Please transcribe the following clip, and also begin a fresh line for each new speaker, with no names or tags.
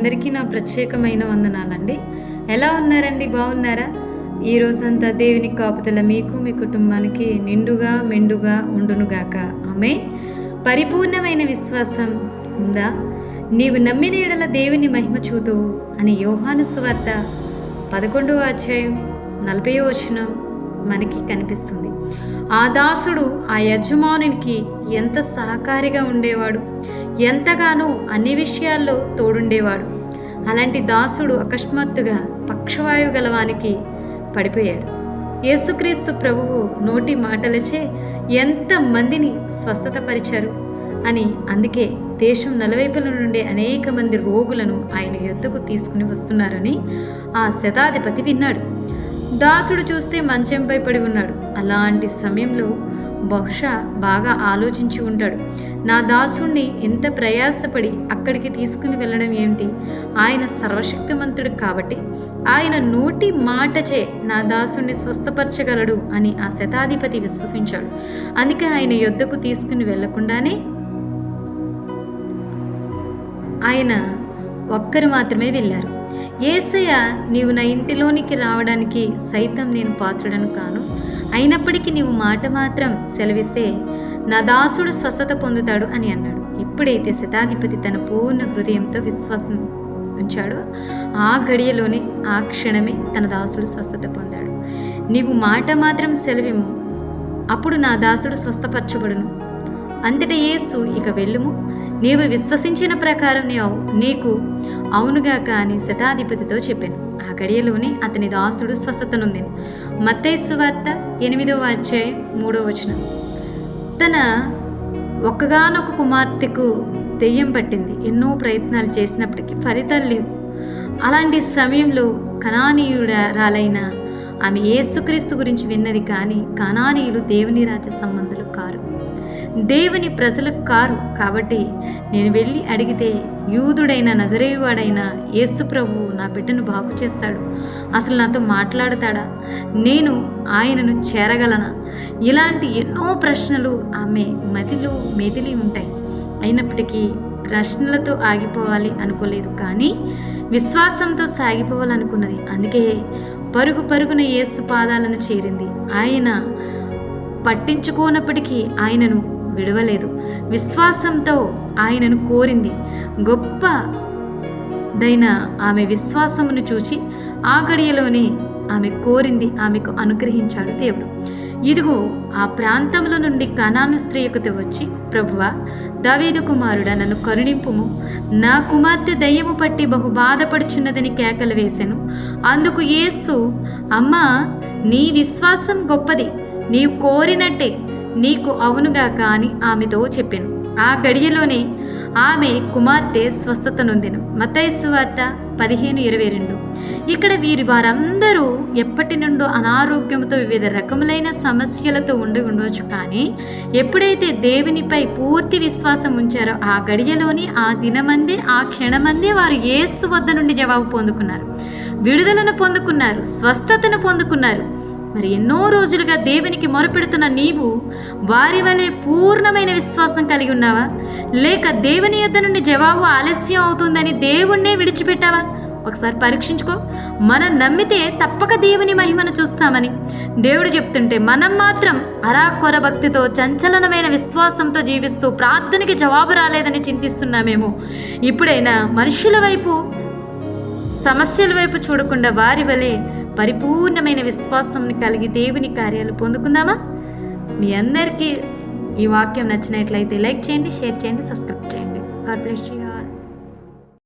అందరికీ నా ప్రత్యేకమైన వందనాలండి. ఎలా ఉన్నారండి? బాగున్నారా? ఈ రోజంతా దేవుని కాపుదల మీకు మీ కుటుంబానికి నిండుగా మెండుగా ఉండునుగాక. ఆమేన్. పరిపూర్ణమైన విశ్వాసం ఉందా? నీవు నమ్మిన యెడల దేవుని మహిమ చూతువు అని యోహాను సువార్త 11వ అధ్యాయం 40వ వచనం మనకి కనిపిస్తుంది. ఆ దాసుడు ఆ యజమానునికి ఎంత సహకారిగా ఉండేవాడు, ఎంతగానో అన్ని విషయాల్లో తోడుండేవాడు. అలాంటి దాసుడు అకస్మాత్తుగా పక్షవాయువు గలవానికి పడిపోయాడు. యేసుక్రీస్తు ప్రభువు నోటి మాటలచే ఎంతమందిని స్వస్థత పరిచారు అని, అందుకే దేశం నలువైపుల నుండి అనేక మంది రోగులను ఆయన యొద్దకు తీసుకుని వస్తున్నారని ఆ శతాధిపతి విన్నాడు. దాసుడు చూస్తే మంచంపై పడి ఉన్నాడు. అలాంటి సమయంలో బహుశా బాగా ఆలోచించి ఉంటాడు. నా దాసుణ్ణి ఎంత ప్రయాసపడి అక్కడికి తీసుకుని వెళ్ళడం ఏమిటి? ఆయన సర్వశక్తిమంతుడు కాబట్టి ఆయన నోటి మాటచే నా దాసుణ్ణి స్వస్థపరచగలడు అని ఆ శతాధిపతి విశ్వసించాడు. అందుకే ఆయన యొద్దకు తీసుకుని వెళ్లకుండానే ఆయన ఒక్కరు మాత్రమే వెళ్ళారు. యేసయ్య, నీవు నా ఇంటిలోనికి రావడానికి సైతం నేను పాత్రుడను కాను, అయినప్పటికీ నీవు మాట మాత్రం సెలవిస్తే నా దాసుడు స్వస్థత పొందుతాడు అని అన్నాడు. ఎప్పుడైతే శతాధిపతి తన పూర్ణ హృదయంతో విశ్వాసం ఉంచాడో ఆ గడియలోనే ఆ క్షణమే తన దాసుడు స్వస్థత పొందాడు. నీవు మాట మాత్రం సెలవిమ్ము, అప్పుడు నా దాసుడు స్వస్థపరచబడును. అంతటా యేసు, ఇక వెళ్ళుము, నీవు విశ్వసించిన ప్రకారం నీకు అవునుగాక అని శతాధిపతితో చెప్పాను. ఆ గడియలోనే అతని దాసుడు స్వస్థత నొందెను. మత్తయి సువార్త 8వ అధ్యాయం 3వ వచనం. తన ఒక్కగానొక కుమార్తెకు దెయ్యం పట్టింది. ఎన్నో ప్రయత్నాలు చేసినప్పటికీ ఫలితాలు లేవు. అలాంటి సమయంలో కనానీయురాలైన ఆమె యేసుక్రీస్తు గురించి విన్నది. కానీ కనానీయులు దేవుని రాజ్య సంబంధులు కారు, దేవుని ప్రజలు కారు. కాబట్టి నేను వెళ్ళి అడిగితే యూదుడైన నజరేయువాడైన యేసు ప్రభువు నా బిడ్డను బాగు చేస్తాడు, అసలు నాతో మాట్లాడతాడా, నేను ఆయనను చేరగలనా? ఇలాంటి ఎన్నో ప్రశ్నలు ఆమె మదిలో మెదిలి ఉంటాయి. అయినప్పటికీ ప్రశ్నలతో ఆగిపోవాలి అనుకోలేదు, కానీ విశ్వాసంతో సాగిపోవాలనుకున్నది. అందుకే పరుగు పరుగున యేసు పాదాలను చేరింది. ఆయన పట్టించుకోనప్పటికీ ఆయనను విడవలేదు. విశ్వాసంతో ఆయనను కోరింది. గొప్పదైన ఆమె విశ్వాసమును చూచి ఆ గడియలోనే ఆమె కోరింది ఆమెకు అనుగ్రహించాడు దేవుడు. ఇదిగో ఆ ప్రాంతంలో నుండి కనాను స్త్రీ ఒకటి వచ్చి, ప్రభువా, దావీదు కుమారుడా, నన్ను కరుణింపుము, నా కుమార్తె దయ్యము పట్టి బహు బాధపడుచున్నదని కేకలు వేసెను. అందుకు యేసు, అమ్మా, నీ విశ్వాసం గొప్పది, నీవు కోరినట్టే నీకు అవునుగాక అని ఆమెతో చెప్పాను. ఆ గడియలోనే ఆమె కుమార్తె స్వస్థత నొందెను. మత్తయి సువార్త 15:22. ఇక్కడ వారందరూ ఎప్పటి నుండో అనారోగ్యంతో వివిధ రకములైన సమస్యలతో ఉండవచ్చు. కానీ ఎప్పుడైతే దేవునిపై పూర్తి విశ్వాసం ఉంచారో ఆ గడియలోని ఆ దినమందే ఆ క్షణమందే వారు యేసు వద్ద నుండి జవాబు పొందుకున్నారు, విడుదలను పొందుకున్నారు, స్వస్థతను పొందుకున్నారు. మరి ఎన్నో రోజులుగా దేవునికి మొరపెడుతున్న నీవు వారి వలె పూర్ణమైన విశ్వాసం కలిగి ఉన్నావా? లేక దేవుని యొద్ద నుండి జవాబు ఆలస్యం అవుతుందని దేవుణ్ణే విడిచిపెట్టావా? ఒకసారి పరీక్షించుకో. మనం నమ్మితే తప్పక దేవుని మహిమను చూస్తామని దేవుడు చెప్తుంటే మనం మాత్రం అరాకొర భక్తితో చంచలనమైన విశ్వాసంతో జీవిస్తూ ప్రార్థనకి జవాబు రాలేదని చింతిస్తున్నామేమో. ఇప్పుడైనా మనుషుల వైపు, సమస్యల వైపు చూడకుండా వారి వలె పరిపూర్ణమైన విశ్వాసం కలిగి దేవుని కార్యాలు పొందుకుందామా? మీ అందరికీ ఈ వాక్యం నచ్చినట్లయితే లైక్ చేయండి, షేర్ చేయండి, సబ్స్క్రైబ్ చేయండి. God bless you.